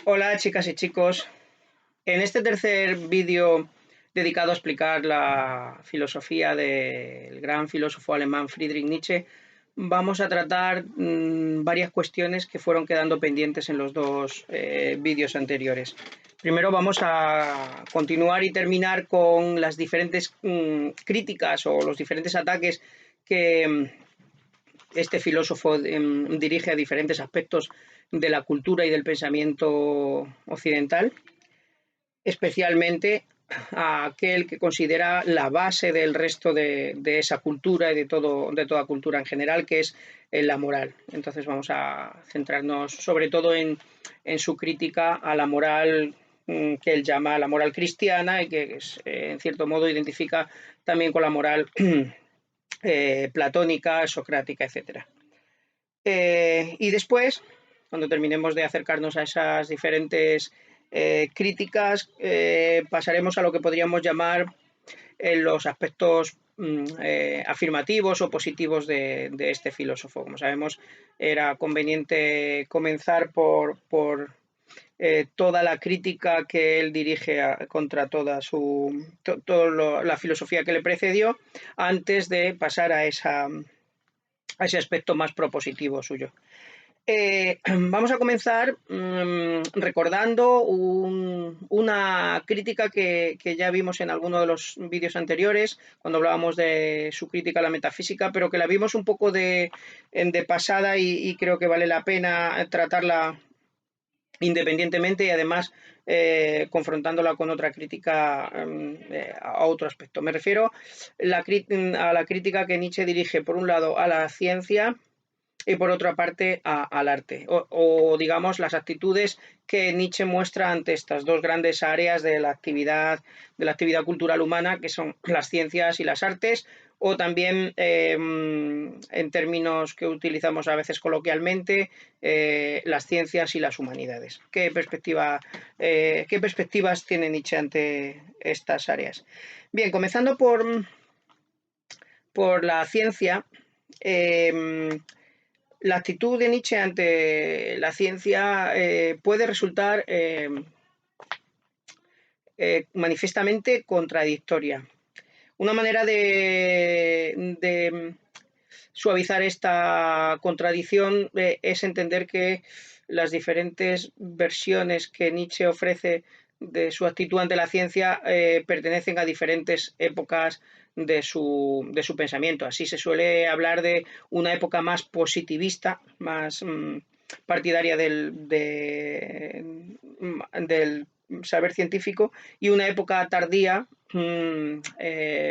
Hola chicas y chicos, en este tercer vídeo dedicado a explicar la filosofía del gran filósofo alemán Friedrich Nietzsche, vamos a tratar varias cuestiones que fueron quedando pendientes en los dos vídeos anteriores. Primero vamos a continuar y terminar con las diferentes críticas o los diferentes ataques que este filósofo dirige a diferentes aspectos de la cultura y del pensamiento occidental, especialmente a aquel que considera la base del resto de esa cultura y de toda cultura en general, que es la moral. Entonces vamos a centrarnos sobre todo en su crítica a la moral que él llama la moral cristiana y que en cierto modo identifica también con la moral platónica, socrática, etcétera. Y después, cuando terminemos de acercarnos a esas diferentes críticas, pasaremos a lo que podríamos llamar los aspectos afirmativos o positivos de este filósofo. Como sabemos, era conveniente comenzar por toda la crítica que él dirige contra toda la filosofía que le precedió, antes de pasar a ese aspecto más propositivo suyo. Vamos a comenzar recordando una crítica que ya vimos en alguno de los vídeos anteriores, cuando hablábamos de su crítica a la metafísica, pero que la vimos un poco de pasada y creo que vale la pena tratarla independientemente y además confrontándola con otra crítica a otro aspecto. Me refiero a la crítica que Nietzsche dirige, por un lado, a la ciencia y por otra parte al arte, o digamos las actitudes que Nietzsche muestra ante estas dos grandes áreas de la actividad cultural humana, que son las ciencias y las artes, o también en términos que utilizamos a veces coloquialmente, las ciencias y las humanidades. ¿Qué perspectivas tiene Nietzsche ante estas áreas? Bien, comenzando por la ciencia, la actitud de Nietzsche ante la ciencia puede resultar manifiestamente contradictoria. Una manera de suavizar esta contradicción es entender que las diferentes versiones que Nietzsche ofrece de su actitud ante la ciencia pertenecen a diferentes épocas de su pensamiento. Así se suele hablar de una época más positivista, más partidaria del saber científico, y una época tardía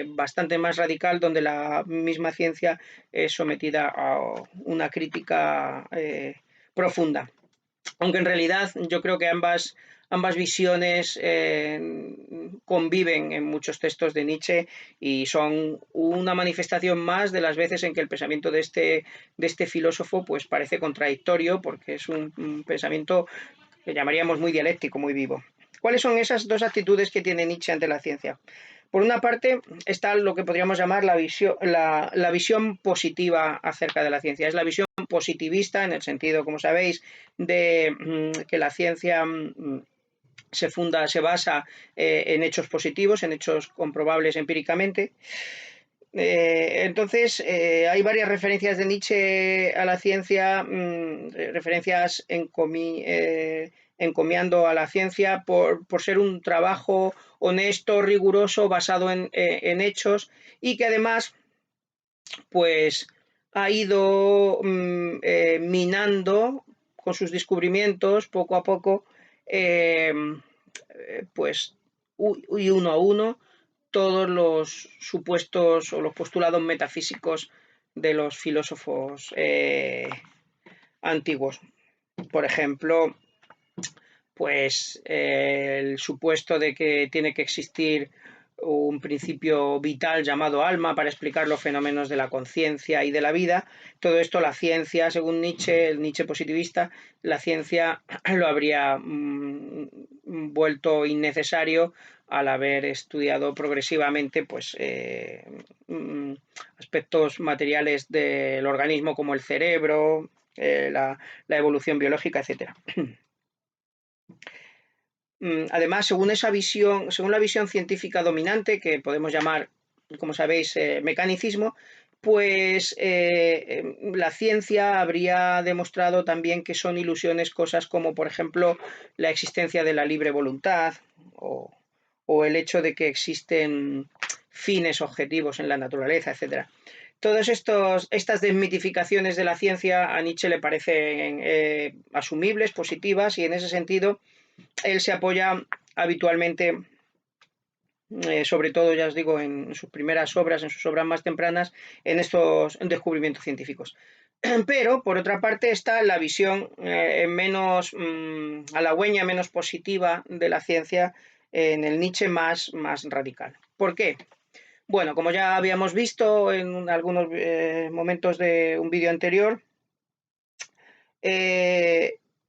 bastante más radical, donde la misma ciencia es sometida a una crítica profunda. Aunque en realidad yo creo que ambas visiones conviven en muchos textos de Nietzsche y son una manifestación más de las veces en que el pensamiento de este filósofo pues parece contradictorio, porque es un pensamiento que llamaríamos muy dialéctico, muy vivo. ¿Cuáles son esas dos actitudes que tiene Nietzsche ante la ciencia? Por una parte está lo que podríamos llamar la visión positiva acerca de la ciencia. Es la visión positivista en el sentido, como sabéis, de que la ciencia se basa en hechos positivos, en hechos comprobables empíricamente. Entonces, hay varias referencias de Nietzsche a la ciencia, referencias encomiando a la ciencia por ser un trabajo honesto, riguroso, basado en hechos, y que además pues ha ido minando con sus descubrimientos poco a poco, pues y uno a uno, todos los supuestos o los postulados metafísicos de los filósofos antiguos. Por ejemplo, pues el supuesto de que tiene que existir un principio vital llamado alma para explicar los fenómenos de la conciencia y de la vida. Todo esto la ciencia, según Nietzsche, el Nietzsche positivista, la ciencia lo habría vuelto innecesario al haber estudiado progresivamente pues, aspectos materiales del organismo como el cerebro, la evolución biológica, etcétera. Además, según la visión científica dominante, que podemos llamar, como sabéis, mecanicismo, pues la ciencia habría demostrado también que son ilusiones cosas como, por ejemplo, la existencia de la libre voluntad o, o el hecho de que existen fines objetivos en la naturaleza, etcétera. Todas estas desmitificaciones de la ciencia a Nietzsche le parecen asumibles, positivas, y en ese sentido él se apoya habitualmente, sobre todo, ya os digo, en sus primeras obras, en sus obras más tempranas, en estos descubrimientos científicos. Pero, por otra parte, está la visión menos halagüeña, menos positiva de la ciencia en el Nietzsche más radical. ¿Por qué? Bueno, como ya habíamos visto en algunos momentos de un vídeo anterior,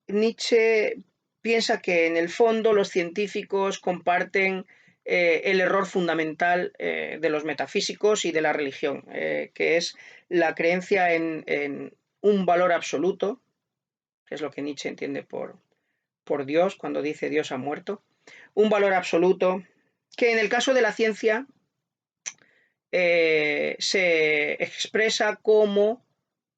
Nietzsche piensa que en el fondo los científicos comparten el error fundamental de los metafísicos y de la religión, que es la creencia en un valor absoluto, que es lo que Nietzsche entiende por Dios cuando dice Dios ha muerto, un valor absoluto que en el caso de la ciencia se expresa como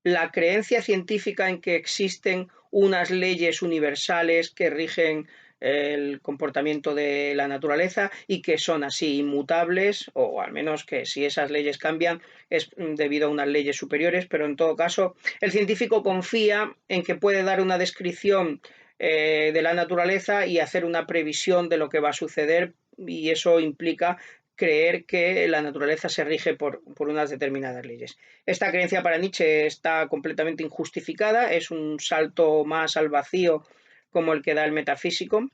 la creencia científica en que existen unas leyes universales que rigen el comportamiento de la naturaleza y que son así inmutables, o al menos que si esas leyes cambian es debido a unas leyes superiores, pero en todo caso el científico confía en que puede dar una descripción de la naturaleza y hacer una previsión de lo que va a suceder, y eso implica creer que la naturaleza se rige por unas determinadas leyes. Esta creencia para Nietzsche está completamente injustificada, es un salto más al vacío como el que da el metafísico.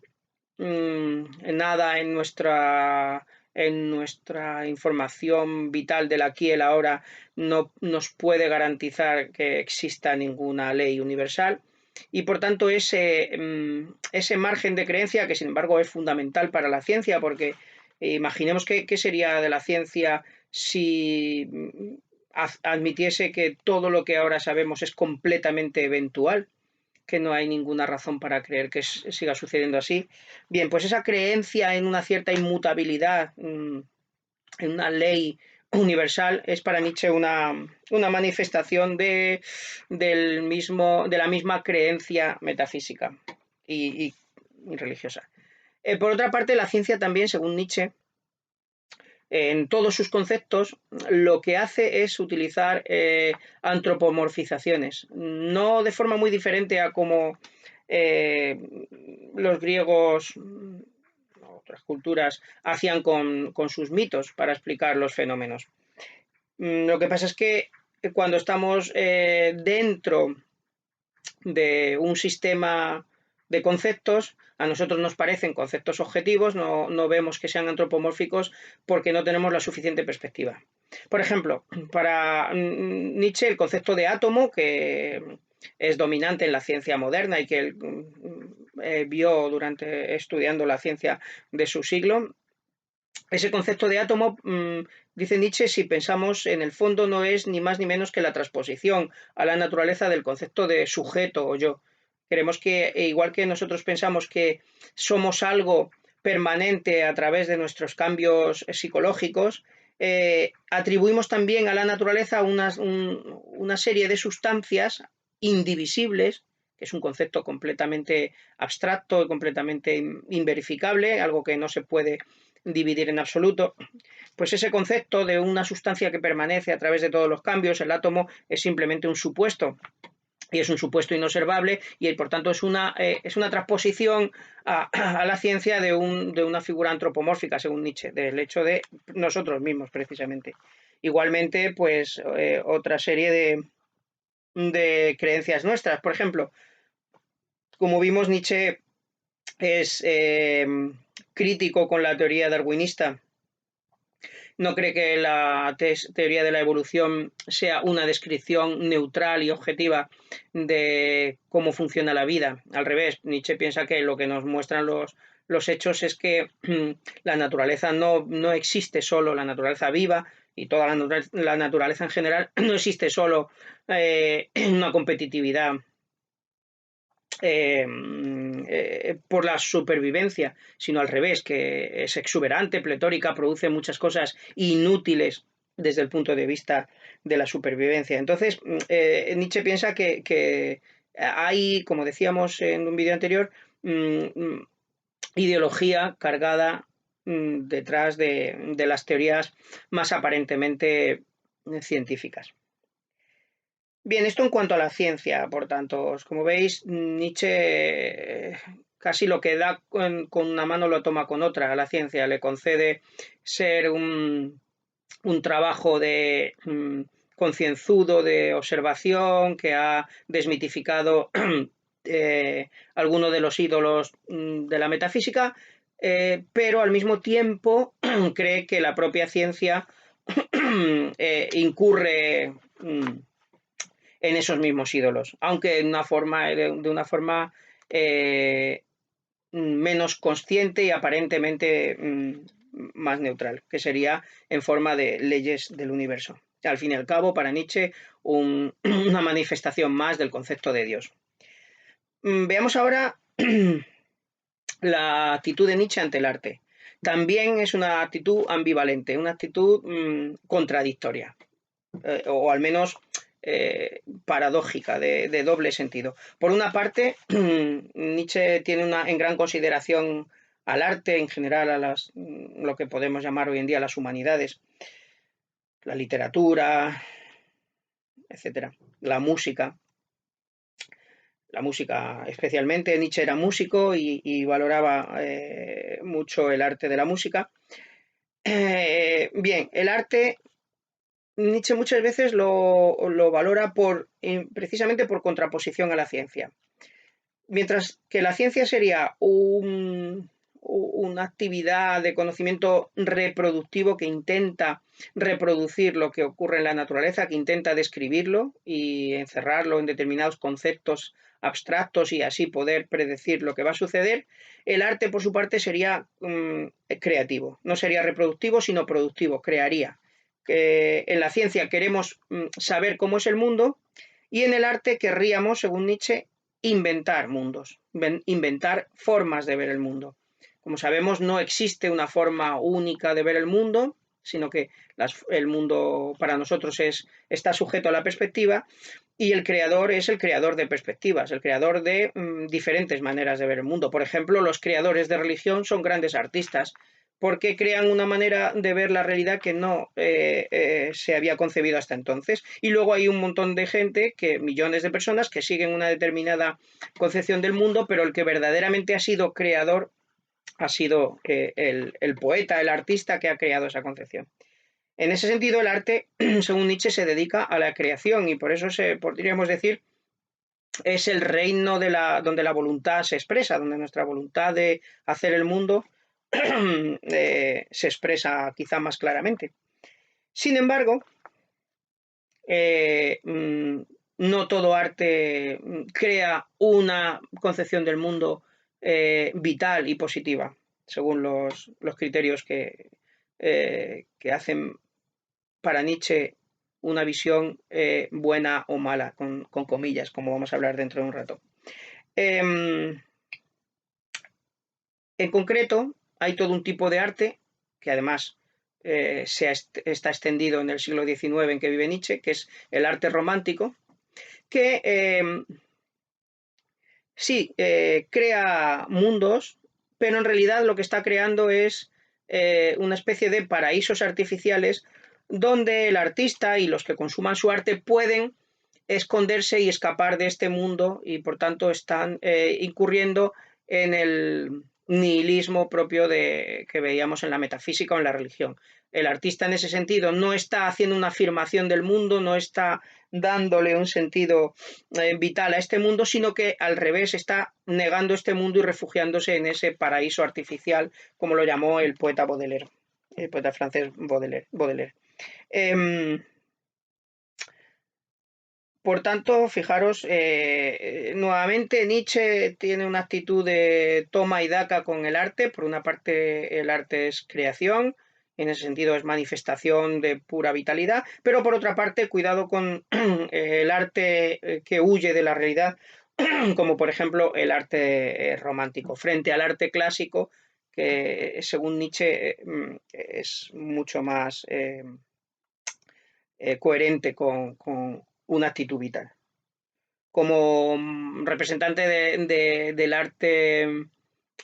Nada en nuestra información vital del aquí y el ahora no nos puede garantizar que exista ninguna ley universal, y por tanto ese margen de creencia, que sin embargo es fundamental para la ciencia, porque imaginemos qué sería de la ciencia si admitiese que todo lo que ahora sabemos es completamente eventual, que no hay ninguna razón para creer que siga sucediendo así. Bien, pues esa creencia en una cierta inmutabilidad, en una ley universal, es para Nietzsche una manifestación de la misma creencia metafísica y religiosa. Por otra parte, la ciencia también, según Nietzsche, en todos sus conceptos, lo que hace es utilizar antropomorfizaciones, no de forma muy diferente a como los griegos, otras culturas, hacían con sus mitos para explicar los fenómenos. Lo que pasa es que cuando estamos dentro de un sistema de conceptos, a nosotros nos parecen conceptos objetivos, no vemos que sean antropomórficos porque no tenemos la suficiente perspectiva. Por ejemplo, para Nietzsche el concepto de átomo, que es dominante en la ciencia moderna y que él vio durante estudiando la ciencia de su siglo, ese concepto de átomo, dice Nietzsche, si pensamos en el fondo, no es ni más ni menos que la transposición a la naturaleza del concepto de sujeto o yo. Queremos que, igual que nosotros pensamos que somos algo permanente a través de nuestros cambios psicológicos, atribuimos también a la naturaleza una serie de sustancias indivisibles, que es un concepto completamente abstracto y completamente inverificable, algo que no se puede dividir en absoluto. Pues ese concepto de una sustancia que permanece a través de todos los cambios, el átomo, es simplemente un supuesto, y es un supuesto inobservable, y por tanto es una transposición a la ciencia de una figura antropomórfica, según Nietzsche, del hecho de nosotros mismos, precisamente. Igualmente, pues otra serie de creencias nuestras. Por ejemplo, como vimos, Nietzsche es crítico con la teoría darwinista. No cree que la teoría de la evolución sea una descripción neutral y objetiva de cómo funciona la vida. Al revés, Nietzsche piensa que lo que nos muestran los hechos es que la naturaleza no existe solo, la naturaleza viva y toda la naturaleza en general no existe solo una competitividad por la supervivencia, sino al revés, que es exuberante, pletórica, produce muchas cosas inútiles desde el punto de vista de la supervivencia. Entonces, Nietzsche piensa que hay, como decíamos en un vídeo anterior, ideología cargada detrás de las teorías más aparentemente científicas. Bien, esto en cuanto a la ciencia, por tanto, como veis, Nietzsche casi lo que da con una mano lo toma con otra a la ciencia, le concede ser un trabajo de concienzudo, de observación, que ha desmitificado algunos de los ídolos de la metafísica, pero al mismo tiempo cree que la propia ciencia incurre en esos mismos ídolos, aunque de una forma menos consciente y aparentemente más neutral, que sería en forma de leyes del universo. Al fin y al cabo, para Nietzsche, una manifestación más del concepto de Dios. Veamos ahora la actitud de Nietzsche ante el arte. También es una actitud ambivalente, una actitud contradictoria, o al menos paradójica, de doble sentido. Por una parte, Nietzsche tiene en gran consideración al arte, en general a lo que podemos llamar hoy en día las humanidades, la literatura, etcétera, la música. La música, especialmente, Nietzsche era músico y valoraba mucho el arte de la música. Bien, el arte Nietzsche muchas veces lo valora precisamente por contraposición a la ciencia. Mientras que la ciencia sería una actividad de conocimiento reproductivo que intenta reproducir lo que ocurre en la naturaleza, que intenta describirlo y encerrarlo en determinados conceptos abstractos y así poder predecir lo que va a suceder, el arte por su parte sería creativo, no sería reproductivo sino productivo, crearía. En la ciencia queremos saber cómo es el mundo y en el arte querríamos, según Nietzsche, inventar mundos, inventar formas de ver el mundo. Como sabemos, no existe una forma única de ver el mundo, sino que el mundo para nosotros está sujeto a la perspectiva y el creador es el creador de perspectivas, el creador de diferentes maneras de ver el mundo. Por ejemplo, los creadores de religión son grandes artistas porque crean una manera de ver la realidad que no se había concebido hasta entonces. Y luego hay un montón de gente, millones de personas, que siguen una determinada concepción del mundo, pero el que verdaderamente ha sido creador ha sido el poeta, el artista que ha creado esa concepción. En ese sentido, el arte, según Nietzsche, se dedica a la creación y por eso podríamos decir es el reino donde la voluntad se expresa, donde nuestra voluntad de hacer el mundo se expresa quizá más claramente. Sin embargo, no todo arte crea una concepción del mundo vital y positiva, según los criterios que hacen para Nietzsche una visión buena o mala, con comillas, como vamos a hablar dentro de un rato. En concreto, hay todo un tipo de arte que además está extendido en el siglo XIX en que vive Nietzsche, que es el arte romántico, que sí, crea mundos, pero en realidad lo que está creando es una especie de paraísos artificiales donde el artista y los que consuman su arte pueden esconderse y escapar de este mundo y por tanto están incurriendo en el nihilismo propio que veíamos en la metafísica o en la religión. El artista en ese sentido no está haciendo una afirmación del mundo, no está dándole un sentido vital a este mundo, sino que al revés está negando este mundo y refugiándose en ese paraíso artificial, como lo llamó el poeta Baudelaire, el poeta francés Baudelaire. Por tanto, fijaros, nuevamente Nietzsche tiene una actitud de toma y daca con el arte. Por una parte, el arte es creación, en ese sentido es manifestación de pura vitalidad, pero por otra parte, cuidado con el arte que huye de la realidad como por ejemplo el arte romántico, frente al arte clásico, que según Nietzsche es mucho más coherente con una actitud vital. Como representante del arte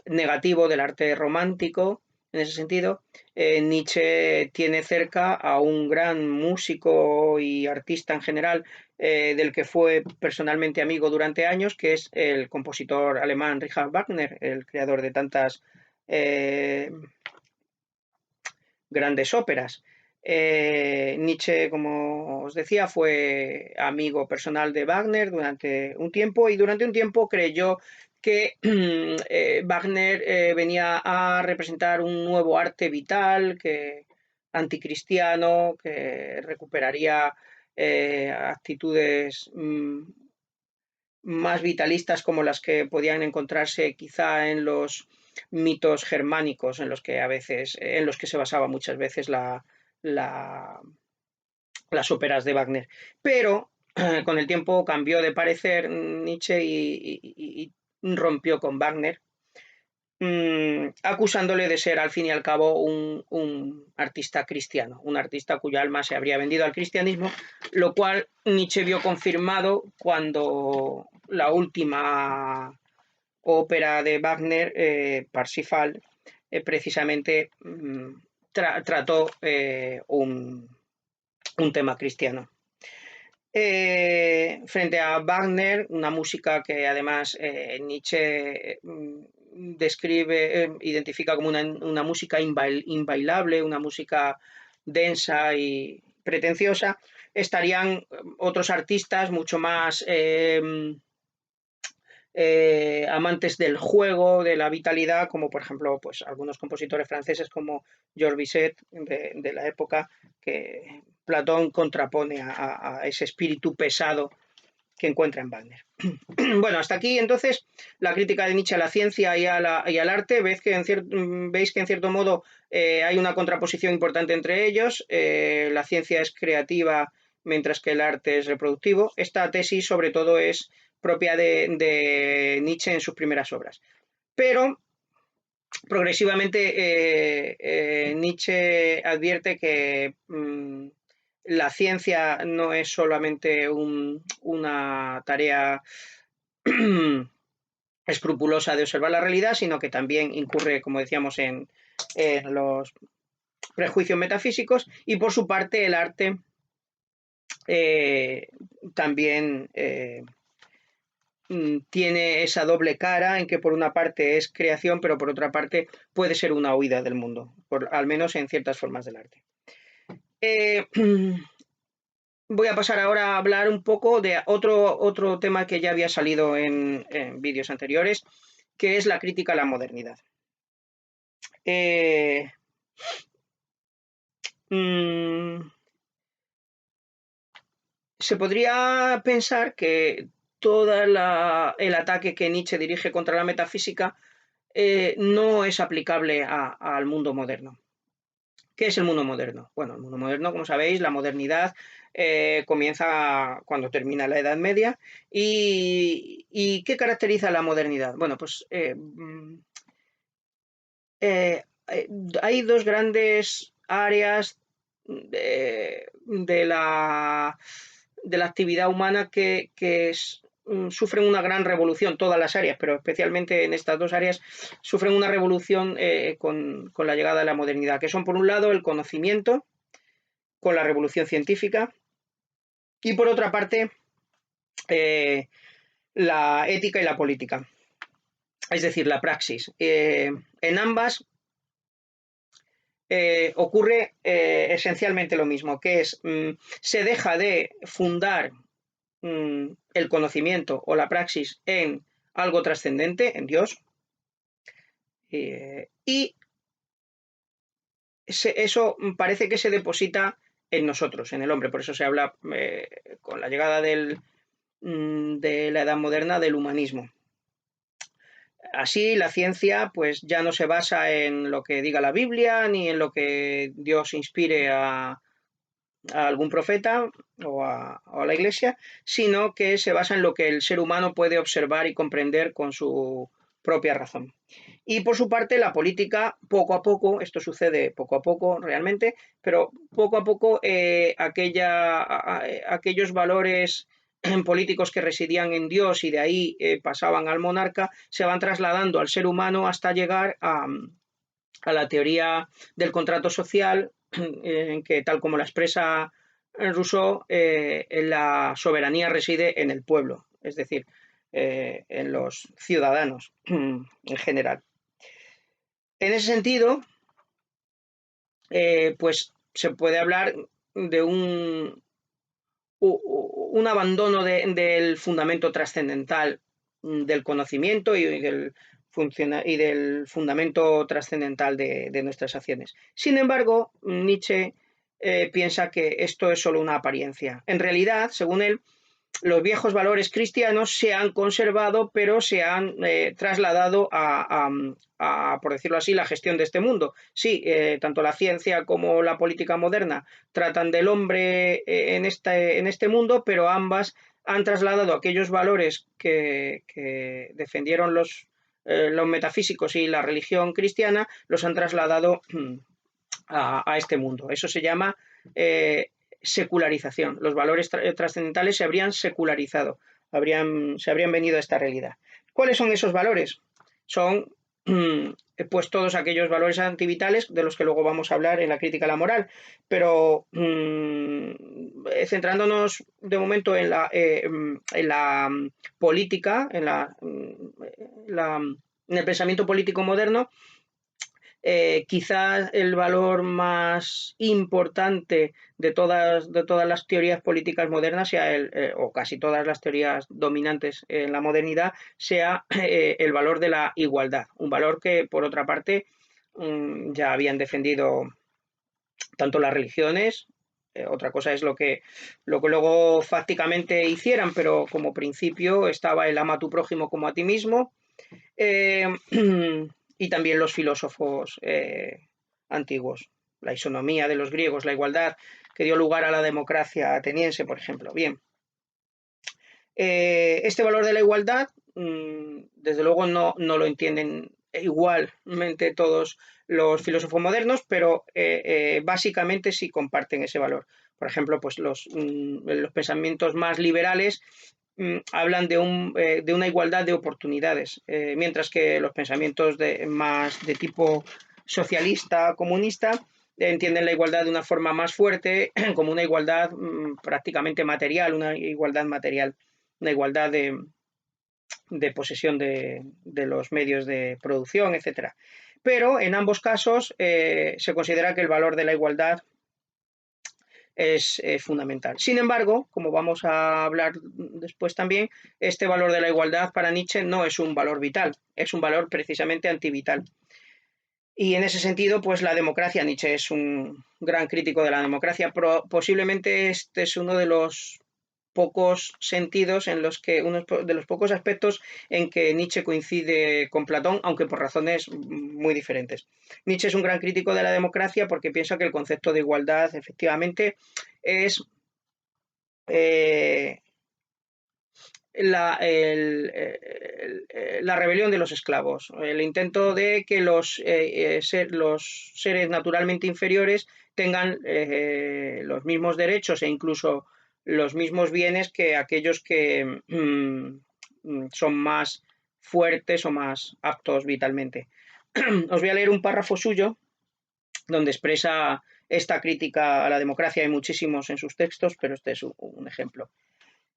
negativo, del arte romántico, en ese sentido, Nietzsche tiene cerca a un gran músico y artista en general, del que fue personalmente amigo durante años, que es el compositor alemán Richard Wagner, el creador de tantas eh, grandes óperas. Nietzsche, como os decía, fue amigo personal de Wagner durante un tiempo y durante un tiempo creyó que Wagner venía a representar un nuevo arte vital, que anticristiano, que recuperaría actitudes más vitalistas como las que podían encontrarse quizá en los mitos germánicos en los que a veces, en los que se basaba muchas veces la, las óperas de Wagner. Pero con el tiempo cambió de parecer Nietzsche y rompió con Wagner, acusándole de ser al fin y al cabo un artista cristiano, un artista cuya alma se habría vendido al cristianismo, lo cual Nietzsche vio confirmado cuando la última ópera de Wagner, Parsifal, precisamente trató un tema cristiano. Frente a Wagner, una música que además Nietzsche describe, identifica como una música inbailable, una música densa y pretenciosa, estarían otros artistas mucho más amantes del juego, de la vitalidad, como por ejemplo pues, algunos compositores franceses como Georges Bizet de la época, que Platón contrapone a ese espíritu pesado que encuentra en Wagner. Bueno, hasta aquí entonces la crítica de Nietzsche a la ciencia y al arte. Veis que en cierto modo hay una contraposición importante entre ellos. La ciencia es creativa mientras que el arte es reproductivo. Esta tesis sobre todo es propia de Nietzsche en sus primeras obras. Pero progresivamente Nietzsche advierte que la ciencia no es solamente una tarea escrupulosa de observar la realidad, sino que también incurre, como decíamos, en los prejuicios metafísicos, y por su parte el arte también tiene esa doble cara en que por una parte es creación, pero por otra parte puede ser una huida del mundo, al menos en ciertas formas del arte. Voy a pasar ahora a hablar un poco de otro tema que ya había salido en vídeos anteriores, que es la crítica a la modernidad. Se podría pensar que todo el ataque que Nietzsche dirige contra la metafísica no es aplicable al mundo moderno. ¿Qué es el mundo moderno? Bueno, el mundo moderno, como sabéis, la modernidad comienza cuando termina la Edad Media. ¿Y qué caracteriza la modernidad? Bueno, pues hay dos grandes áreas de la actividad humana que sufren una gran revolución, todas las áreas, pero especialmente en estas dos áreas sufren una revolución con la llegada de la modernidad, que son por un lado el conocimiento, con la revolución científica, y por otra parte la ética y la política, es decir, la praxis. En ambas ocurre esencialmente lo mismo, que es se deja de fundar el conocimiento o la praxis en algo trascendente, en Dios, y eso parece que se deposita en nosotros, en el hombre. Por eso se habla con la llegada de la Edad Moderna del humanismo. Así la ciencia pues ya no se basa en lo que diga la Biblia ni en lo que Dios inspire a a algún profeta o a la Iglesia, sino que se basa en lo que el ser humano puede observar y comprender con su propia razón. Y por su parte, la política, poco a poco, esto sucede poco a poco realmente, pero poco a poco aquellos valores políticos que residían en Dios y de ahí pasaban al monarca, se van trasladando al ser humano hasta llegar a la teoría del contrato social, en que, tal como la expresa Rousseau, la soberanía reside en el pueblo, es decir, en los ciudadanos en general. En ese sentido, pues se puede hablar de un abandono del fundamento trascendental del conocimiento y del fundamento trascendental de nuestras acciones. Sin embargo, Nietzsche piensa que esto es solo una apariencia. En realidad, según él, los viejos valores cristianos se han conservado, pero se han trasladado por decirlo así, la gestión de este mundo. Sí, tanto la ciencia como la política moderna tratan del hombre en este mundo, pero ambas han trasladado aquellos valores que defendieron los metafísicos y la religión cristiana, los han trasladado a este mundo. Eso se llama secularización. Los valores trascendentales se habrían secularizado, se habrían venido a esta realidad. ¿Cuáles son esos valores? Son pues todos aquellos valores antivitales de los que luego vamos a hablar en la crítica a la moral, pero centrándonos de momento en la política, en el pensamiento político moderno, quizás el valor más importante de todas las teorías políticas modernas, o casi todas las teorías dominantes en la modernidad, sea el valor de la igualdad. Un valor que, por otra parte, ya habían defendido tanto las religiones. Otra cosa es lo que luego fácticamente hicieran, pero como principio estaba el ama a tu prójimo como a ti mismo. Y también los filósofos antiguos, la isonomía de los griegos, la igualdad que dio lugar a la democracia ateniense, por ejemplo. Bien, este valor de la igualdad, desde luego no lo entienden igualmente todos los filósofos modernos, pero básicamente sí comparten ese valor. Por ejemplo, pues los pensamientos más liberales hablan de una igualdad de oportunidades, mientras que los pensamientos más de tipo socialista, comunista, entienden la igualdad de una forma más fuerte, como una igualdad prácticamente material, una igualdad material, una igualdad de posesión de los medios de producción, etc. Pero en ambos casos se considera que el valor de la igualdad es fundamental. Sin embargo, como vamos a hablar después también, este valor de la igualdad para Nietzsche no es un valor vital, es un valor precisamente antivital. Y en ese sentido, pues la democracia, Nietzsche es un gran crítico de la democracia, posiblemente este es uno de los pocos sentidos uno de los pocos aspectos en que Nietzsche coincide con Platón, aunque por razones muy diferentes. Nietzsche es un gran crítico de la democracia porque piensa que el concepto de igualdad efectivamente es la rebelión de los esclavos, el intento de que los seres naturalmente inferiores tengan los mismos derechos e incluso los mismos bienes que aquellos que son más fuertes o más aptos vitalmente. Os voy a leer un párrafo suyo donde expresa esta crítica a la democracia. Hay muchísimos en sus textos, pero este es un ejemplo.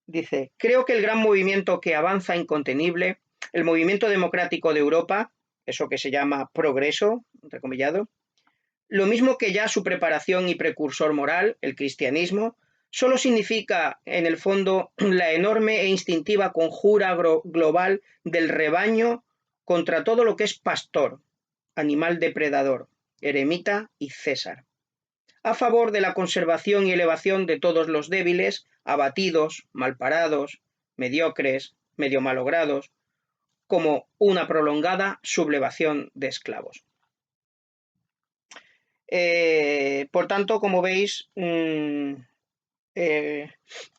Dice: creo que el gran movimiento que avanza incontenible, el movimiento democrático de Europa, eso que se llama progreso, entrecomillado, lo mismo que ya su preparación y precursor moral, el cristianismo, solo significa en el fondo la enorme e instintiva conjura global del rebaño contra todo lo que es pastor, animal depredador, eremita y César, a favor de la conservación y elevación de todos los débiles, abatidos, malparados, mediocres, medio malogrados, como una prolongada sublevación de esclavos. Por tanto, como veis,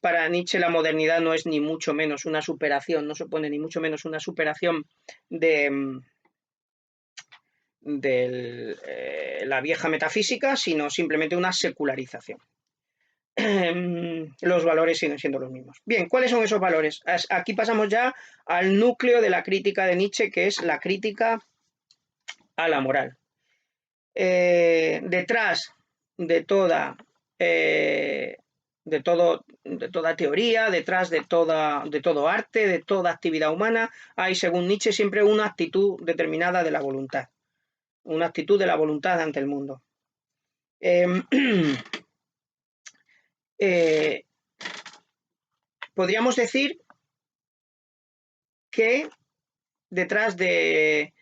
para Nietzsche la modernidad no es ni mucho menos una superación, no supone ni mucho menos una superación de la vieja metafísica, sino simplemente una secularización. Los valores siguen siendo los mismos. Bien, ¿cuáles son esos valores? Aquí pasamos ya al núcleo de la crítica de Nietzsche, que es la crítica a la moral. Detrás de toda de toda teoría, detrás de todo arte, de toda actividad humana, hay, según Nietzsche, siempre una actitud determinada de la voluntad, una actitud de la voluntad ante el mundo. Podríamos decir que detrás de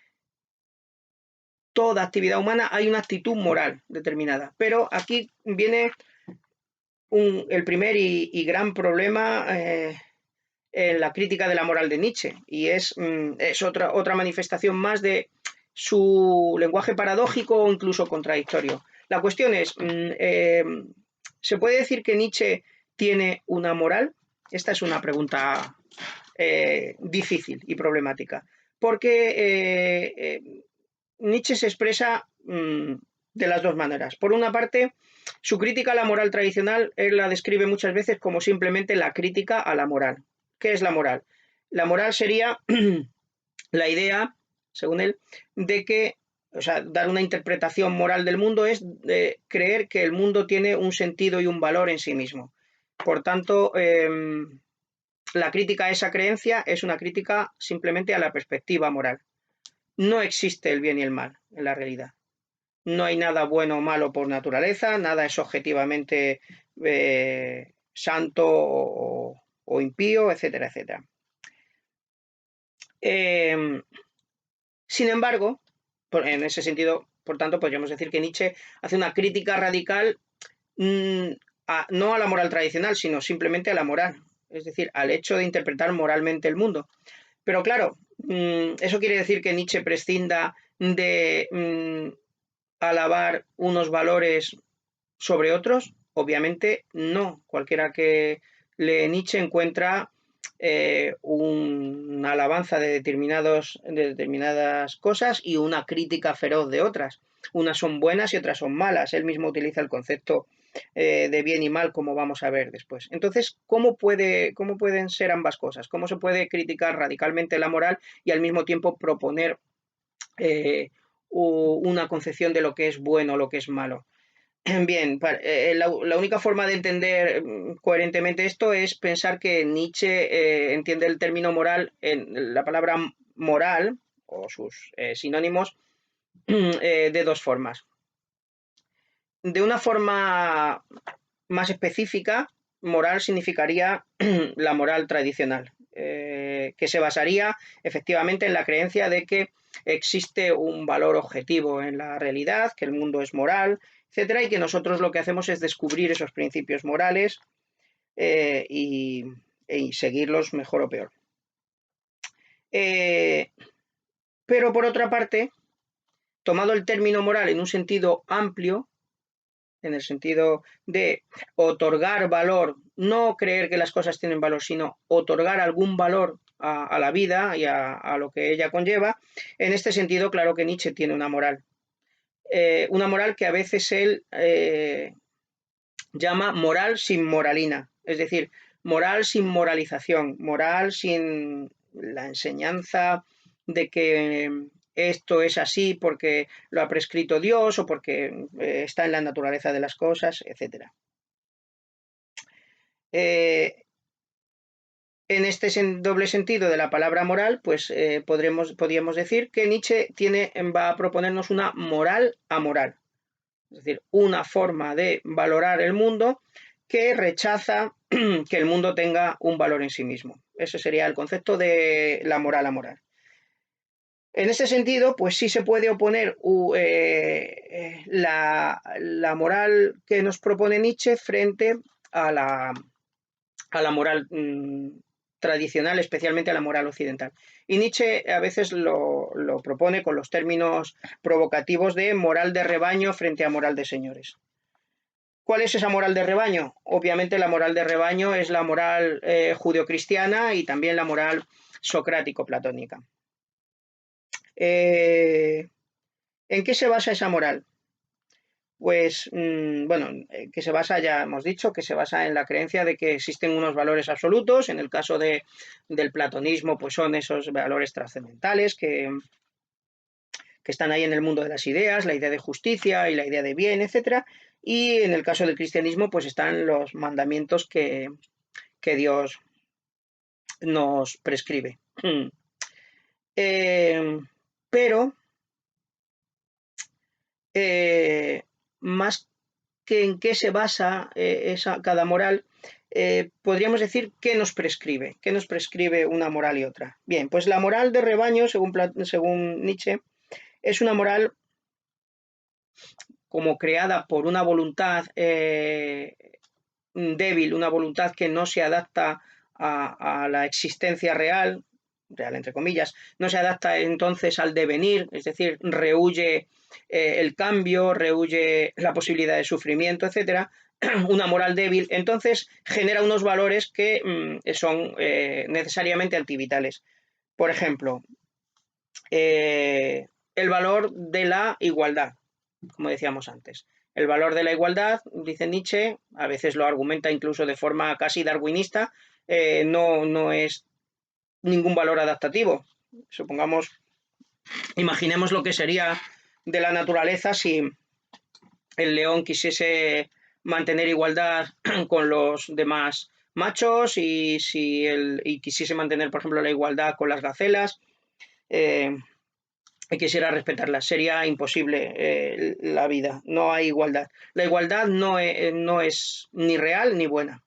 toda actividad humana hay una actitud moral determinada, pero aquí viene el primer y gran problema en la crítica de la moral de Nietzsche, y es otra manifestación más de su lenguaje paradójico o incluso contradictorio. La cuestión es, ¿se puede decir que Nietzsche tiene una moral? Esta es una pregunta difícil y problemática, porque Nietzsche se expresa de las dos maneras. Por una parte, su crítica a la moral tradicional, él la describe muchas veces como simplemente la crítica a la moral. ¿Qué es la moral? La moral sería la idea, según él, de que, o sea, dar una interpretación moral del mundo es creer que el mundo tiene un sentido y un valor en sí mismo. Por tanto, la crítica a esa creencia es una crítica simplemente a la perspectiva moral. No existe el bien y el mal en la realidad. No hay nada bueno o malo por naturaleza, nada es objetivamente santo o impío, etcétera, etcétera. Sin embargo, en ese sentido, por tanto, podríamos decir que Nietzsche hace una crítica radical no a la moral tradicional, sino simplemente a la moral, es decir, al hecho de interpretar moralmente el mundo. Pero claro, ¿eso quiere decir que Nietzsche prescinda de alabar unos valores sobre otros? Obviamente no. Cualquiera que lee Nietzsche encuentra una alabanza de determinadas cosas y una crítica feroz de otras. Unas son buenas y otras son malas. Él mismo utiliza el concepto de bien y mal, como vamos a ver después. Entonces, ¿cómo pueden ser ambas cosas? ¿Cómo se puede criticar radicalmente la moral y al mismo tiempo proponer una concepción de lo que es bueno, lo que es malo? Bien, la única forma de entender coherentemente esto es pensar que Nietzsche entiende el término moral, en la palabra moral o sus sinónimos, de dos formas. De una forma más específica, moral significaría la moral tradicional, que se basaría efectivamente en la creencia de que existe un valor objetivo en la realidad, que el mundo es moral, etcétera, y que nosotros lo que hacemos es descubrir esos principios morales y seguirlos mejor o peor. Pero por otra parte, tomado el término moral en un sentido amplio, en el sentido de otorgar valor, no creer que las cosas tienen valor, sino otorgar algún valor a la vida y a lo que ella conlleva, en este sentido, claro que Nietzsche tiene una moral. Una moral que a veces él llama moral sin moralina, es decir, moral sin moralización, moral sin la enseñanza de que esto es así porque lo ha prescrito Dios o porque está en la naturaleza de las cosas, etc. En este doble sentido de la palabra moral, pues podríamos decir que Nietzsche va a proponernos una moral amoral, es decir, una forma de valorar el mundo que rechaza que el mundo tenga un valor en sí mismo. Ese sería el concepto de la moral amoral. En ese sentido, pues sí se puede oponer la moral que nos propone Nietzsche frente a la moral tradicional, especialmente a la moral occidental. Y Nietzsche a veces lo propone con los términos provocativos de moral de rebaño frente a moral de señores. ¿Cuál es esa moral de rebaño? Obviamente la moral de rebaño es la moral judeocristiana y también la moral socrático-platónica. ¿En qué se basa esa moral? Pues, bueno, que se basa, ya hemos dicho, que se basa en la creencia de que existen unos valores absolutos. En el caso del platonismo, pues son esos valores trascendentales que están ahí en el mundo de las ideas, la idea de justicia y la idea de bien, etc. Y en el caso del cristianismo, pues están los mandamientos que Dios nos prescribe. Pero, más que en qué se basa cada moral, podríamos decir qué nos prescribe una moral y otra. Bien, pues la moral de rebaño, según Nietzsche, es una moral como creada por una voluntad débil, una voluntad que no se adapta a la existencia real entre comillas, no se adapta entonces al devenir, es decir, rehúye el cambio, rehúye la posibilidad de sufrimiento, etcétera, una moral débil, entonces genera unos valores que son necesariamente antivitales. Por ejemplo, el valor de la igualdad, como decíamos antes. El valor de la igualdad, dice Nietzsche, a veces lo argumenta incluso de forma casi darwinista, no es ningún valor adaptativo. Supongamos, imaginemos lo que sería de la naturaleza si el león quisiese mantener igualdad con los demás machos y quisiese mantener, por ejemplo, la igualdad con las gacelas y quisiera respetarlas. Sería imposible la vida. No hay igualdad. La igualdad no es ni real ni buena.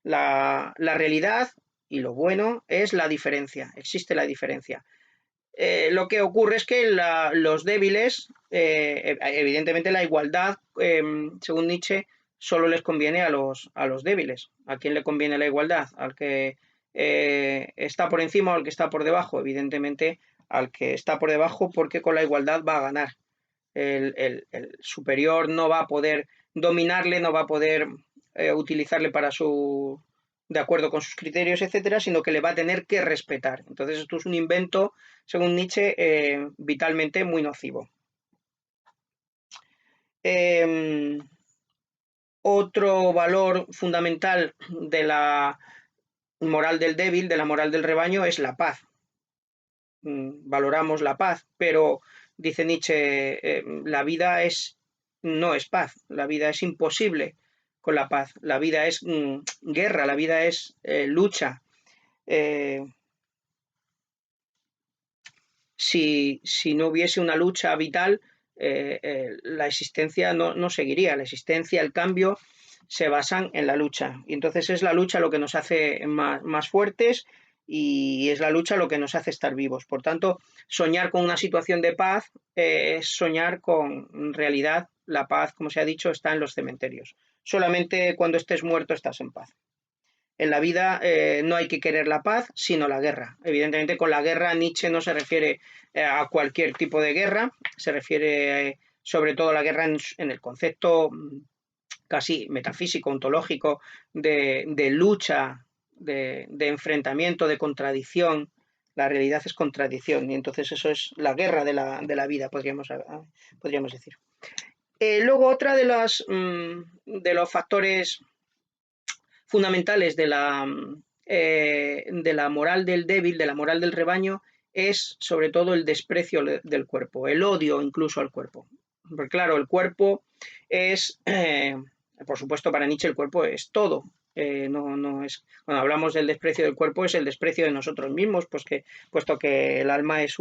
La realidad y lo bueno es la diferencia. Existe la diferencia. Lo que ocurre es que los débiles, evidentemente la igualdad, según Nietzsche, solo les conviene a los débiles. ¿A quién le conviene la igualdad? ¿Al que está por encima o al que está por debajo? Evidentemente al que está por debajo, porque con la igualdad va a ganar. El superior no va a poder dominarle, no va a poder utilizarle para de acuerdo con sus criterios, etcétera, sino que le va a tener que respetar. Entonces esto es un invento, según Nietzsche, vitalmente muy nocivo. Otro valor fundamental de la moral del débil, de la moral del rebaño, es la paz. Valoramos la paz, pero dice Nietzsche, la vida no es paz, la vida es imposible con la paz, la vida es guerra, la vida es lucha. Si no hubiese una lucha vital, la existencia no seguiría. La existencia, el cambio, se basan en la lucha. Y entonces es la lucha lo que nos hace más fuertes y es la lucha lo que nos hace estar vivos. Por tanto, soñar con una situación de paz es soñar con, en realidad, la paz, como se ha dicho, está en los cementerios. Solamente cuando estés muerto estás en paz. En la vida no hay que querer la paz, sino la guerra. Evidentemente, con la guerra Nietzsche no se refiere a cualquier tipo de guerra, se refiere sobre todo a la guerra en el concepto casi metafísico, ontológico, de lucha, de enfrentamiento, de contradicción. La realidad es contradicción y entonces eso es la guerra de la vida, podríamos decir. Luego, otra de los factores fundamentales de la moral del débil, de la moral del rebaño, es sobre todo el desprecio del cuerpo, el odio incluso al cuerpo. Porque claro, el cuerpo es, por supuesto para Nietzsche el cuerpo es todo. No es, cuando hablamos del desprecio del cuerpo es el desprecio de nosotros mismos, puesto que el alma es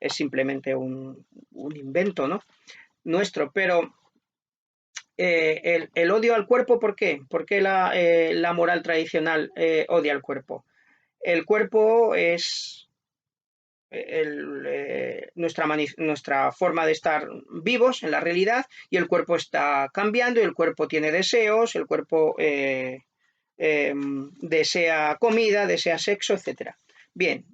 simplemente un invento, ¿no? Nuestro, pero el odio al cuerpo, ¿por qué? ¿Por qué la moral tradicional odia al cuerpo? El cuerpo es nuestra forma de estar vivos en la realidad y el cuerpo está cambiando y el cuerpo tiene deseos, el cuerpo desea comida, desea sexo, etc. Bien,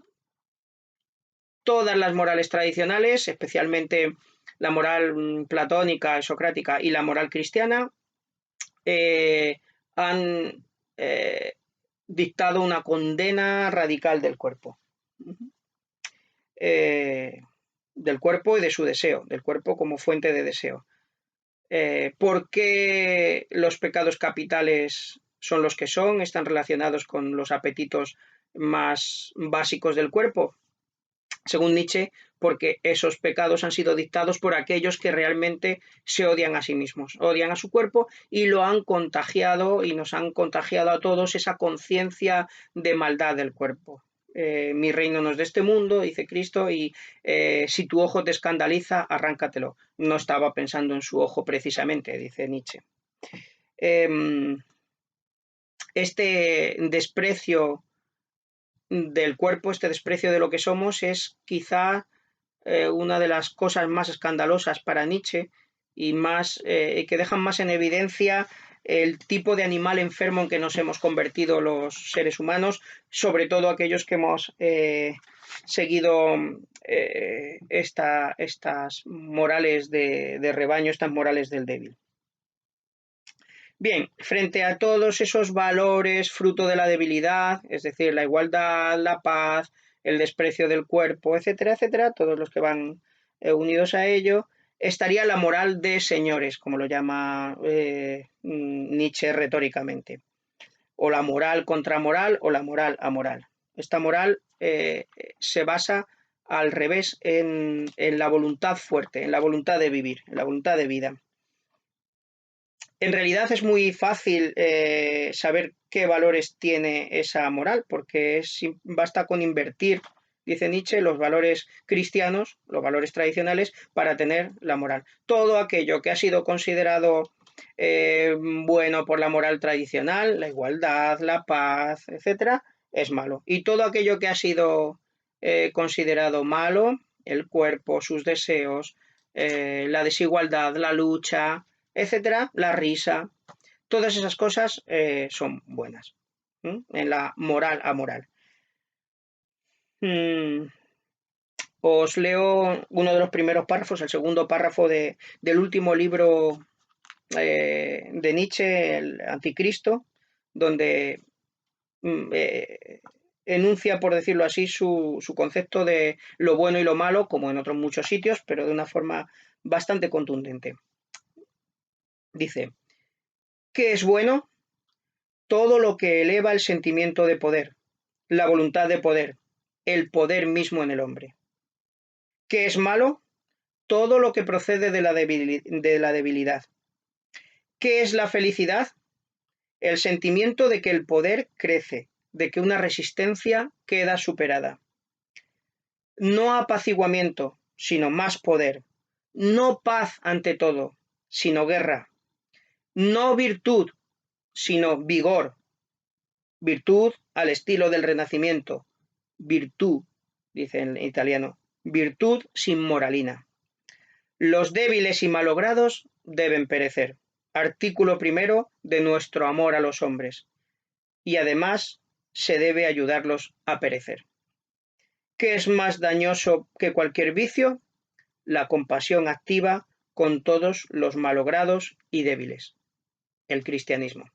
todas las morales tradicionales, especialmente la moral platónica, socrática y la moral cristiana, han dictado una condena radical del cuerpo. Del cuerpo y de su deseo, del cuerpo como fuente de deseo. ¿Por qué los pecados capitales son los que son? ¿Están relacionados con los apetitos más básicos del cuerpo? Según Nietzsche, porque esos pecados han sido dictados por aquellos que realmente se odian a sí mismos, odian a su cuerpo y lo han contagiado y nos han contagiado a todos esa conciencia de maldad del cuerpo. Mi reino no es de este mundo, dice Cristo, y si tu ojo te escandaliza, arráncatelo. No estaba pensando en su ojo precisamente, dice Nietzsche. Este desprecio del cuerpo, este desprecio de lo que somos, es quizá una de las cosas más escandalosas para Nietzsche y más, que dejan más en evidencia el tipo de animal enfermo en que nos hemos convertido los seres humanos, sobre todo aquellos que hemos seguido estas morales de rebaño, estas morales del débil. Bien, frente a todos esos valores fruto de la debilidad, es decir, la igualdad, la paz, el desprecio del cuerpo, etcétera, etcétera, todos los que van unidos a ello, estaría la moral de señores, como lo llama Nietzsche retóricamente, o la moral contra moral o la moral amoral. Esta moral se basa al revés en la voluntad fuerte, en la voluntad de vivir, en la voluntad de vida. En realidad es muy fácil saber qué valores tiene esa moral, porque basta con invertir, dice Nietzsche, los valores cristianos, los valores tradicionales, para tener la moral. Todo aquello que ha sido considerado bueno por la moral tradicional, la igualdad, la paz, etcétera, es malo. Y todo aquello que ha sido considerado malo, el cuerpo, sus deseos, la desigualdad, la lucha, etcétera, la risa, todas esas cosas son buenas en la moral amoral. Os leo uno de los primeros párrafos, el segundo párrafo del último libro de Nietzsche, el Anticristo, donde enuncia, por decirlo así, su concepto de lo bueno y lo malo, como en otros muchos sitios, pero de una forma bastante contundente. Dice, ¿qué es bueno? Todo lo que eleva el sentimiento de poder, la voluntad de poder, el poder mismo en el hombre. ¿Qué es malo? Todo lo que procede de la debilidad. ¿Qué es la felicidad? El sentimiento de que el poder crece, de que una resistencia queda superada. No apaciguamiento, sino más poder. No paz ante todo, sino guerra. No virtud, sino vigor. Virtud al estilo del Renacimiento. Virtud, dice en italiano. Virtud sin moralina. Los débiles y malogrados deben perecer. Artículo primero de nuestro amor a los hombres. Y además se debe ayudarlos a perecer. ¿Qué es más dañoso que cualquier vicio? La compasión activa con todos los malogrados y débiles. El cristianismo.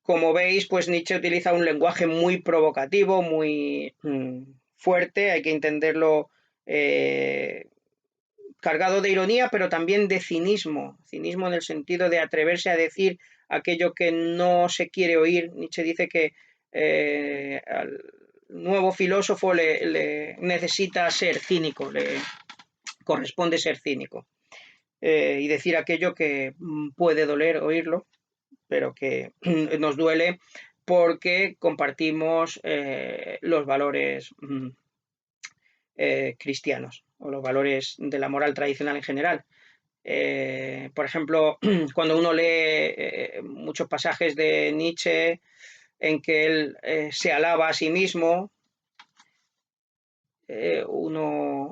Como veis, pues Nietzsche utiliza un lenguaje muy provocativo, muy fuerte, hay que entenderlo cargado de ironía, pero también de cinismo en el sentido de atreverse a decir aquello que no se quiere oír. Nietzsche dice que al nuevo filósofo le necesita ser cínico, le corresponde ser cínico y decir aquello que puede doler oírlo, pero que nos duele porque compartimos los valores cristianos o los valores de la moral tradicional en general. Por ejemplo, cuando uno lee muchos pasajes de Nietzsche en que él se alaba a sí mismo, uno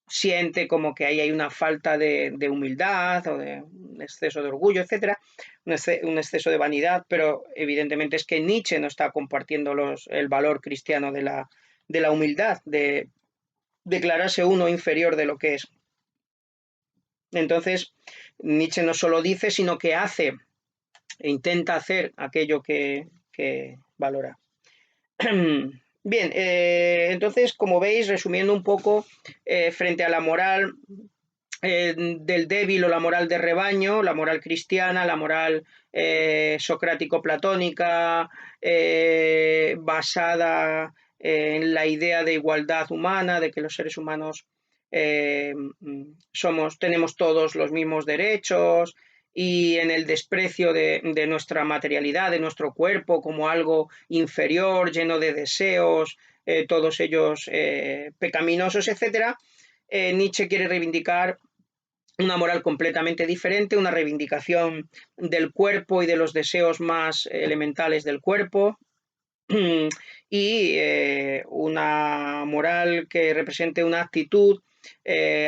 siente como que ahí hay una falta de humildad o de un exceso de orgullo, etcétera, un exceso de vanidad, pero evidentemente es que Nietzsche no está compartiendo el valor cristiano de la humildad, de declararse uno inferior de lo que es. Entonces, Nietzsche no solo dice, sino que hace e intenta hacer aquello que valora. Bien, entonces, como veis, resumiendo un poco, frente a la moral del débil o la moral de rebaño, la moral cristiana, la moral socrático-platónica, basada en la idea de igualdad humana, de que los seres humanos tenemos todos los mismos derechos, y en el desprecio de nuestra materialidad, de nuestro cuerpo como algo inferior, lleno de deseos, todos ellos pecaminosos, etc. Nietzsche quiere reivindicar una moral completamente diferente, una reivindicación del cuerpo y de los deseos más elementales del cuerpo, y una moral que represente una actitud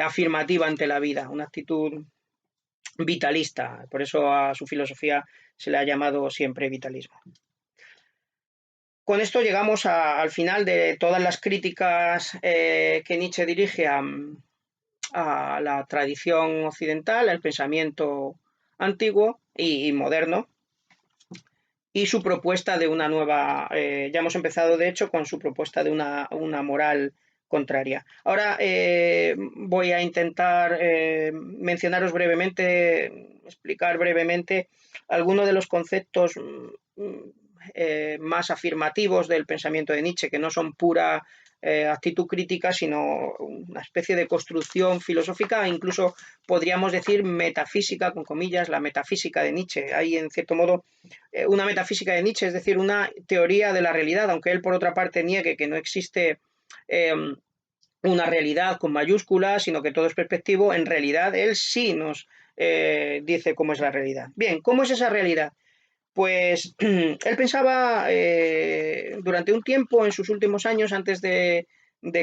afirmativa ante la vida, una actitud vitalista. Por eso a su filosofía se le ha llamado siempre vitalismo. Con esto llegamos al final de todas las críticas que Nietzsche dirige a la tradición occidental, al pensamiento antiguo y moderno, y su propuesta de una nueva, ya hemos empezado de hecho con su propuesta de una moral contraria. Ahora voy a intentar mencionaros brevemente, explicar brevemente algunos de los conceptos más afirmativos del pensamiento de Nietzsche, que no son pura actitud crítica, sino una especie de construcción filosófica, incluso podríamos decir metafísica, con comillas, la metafísica de Nietzsche. Hay, en cierto modo, una metafísica de Nietzsche, es decir, una teoría de la realidad, aunque él, por otra parte, niegue que no existe una realidad con mayúsculas, sino que todo es perspectivo. En realidad, él sí nos dice cómo es la realidad. Bien, ¿cómo es esa realidad? Pues él pensaba durante un tiempo, en sus últimos años, antes de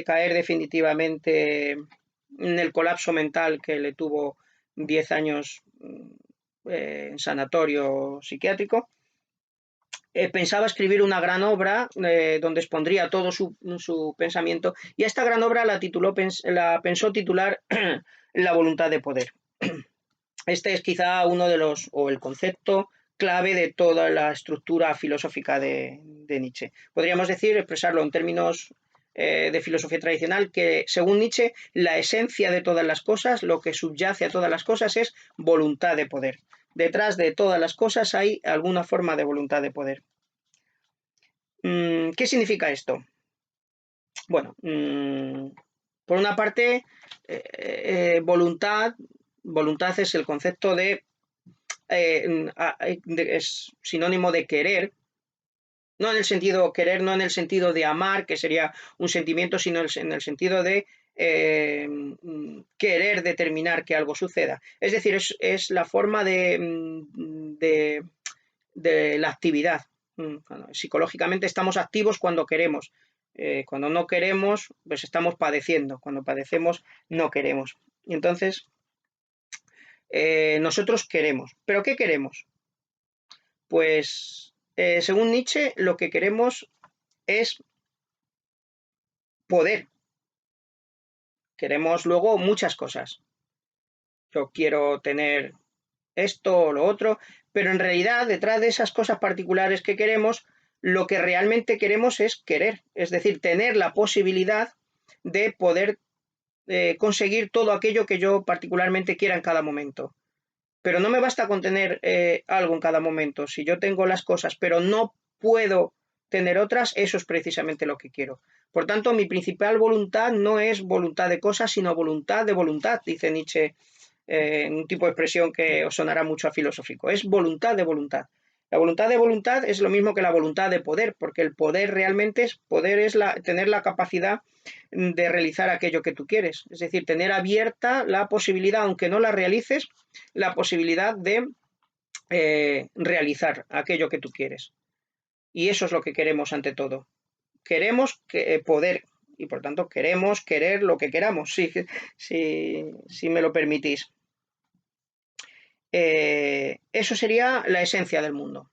caer definitivamente en el colapso mental que le tuvo 10 años en sanatorio psiquiátrico, pensaba escribir una gran obra donde expondría todo su pensamiento, y a esta gran obra la pensó titular La voluntad de poder. Este es quizá uno de los, o el concepto clave de toda la estructura filosófica de Nietzsche. Podríamos decir, expresarlo en términos de filosofía tradicional, que según Nietzsche, la esencia de todas las cosas, lo que subyace a todas las cosas, es voluntad de poder. Detrás de todas las cosas hay alguna forma de voluntad de poder. ¿Qué significa esto? Bueno, por una parte, voluntad es el concepto de es sinónimo de querer, no en el sentido querer, no en el sentido de amar, que sería un sentimiento, sino en el sentido de querer determinar que algo suceda. Es decir, es la forma de la actividad. Psicológicamente estamos activos cuando queremos. Cuando no queremos, pues estamos padeciendo. Cuando padecemos, no queremos. Y entonces, nosotros queremos. ¿Pero qué queremos? Pues, según Nietzsche, lo que queremos es poder. Queremos luego muchas cosas. Yo quiero tener esto o lo otro, pero en realidad, detrás de esas cosas particulares que queremos, lo que realmente queremos es querer, es decir, tener la posibilidad de poder conseguir todo aquello que yo particularmente quiera en cada momento. Pero no me basta con tener algo en cada momento. Si yo tengo las cosas, pero no puedo tener otras, eso es precisamente lo que quiero. Por tanto, mi principal voluntad no es voluntad de cosas, sino voluntad de voluntad, dice Nietzsche, un tipo de expresión que os sonará mucho a filosófico. Es voluntad de voluntad. La voluntad de voluntad es lo mismo que la voluntad de poder, porque el poder realmente es tener la capacidad de realizar aquello que tú quieres. Es decir, tener abierta la posibilidad, aunque no la realices, la posibilidad de realizar aquello que tú quieres. Y eso es lo que queremos ante todo. Queremos poder, y por tanto queremos querer lo que queramos, si me lo permitís. Eso sería la esencia del mundo.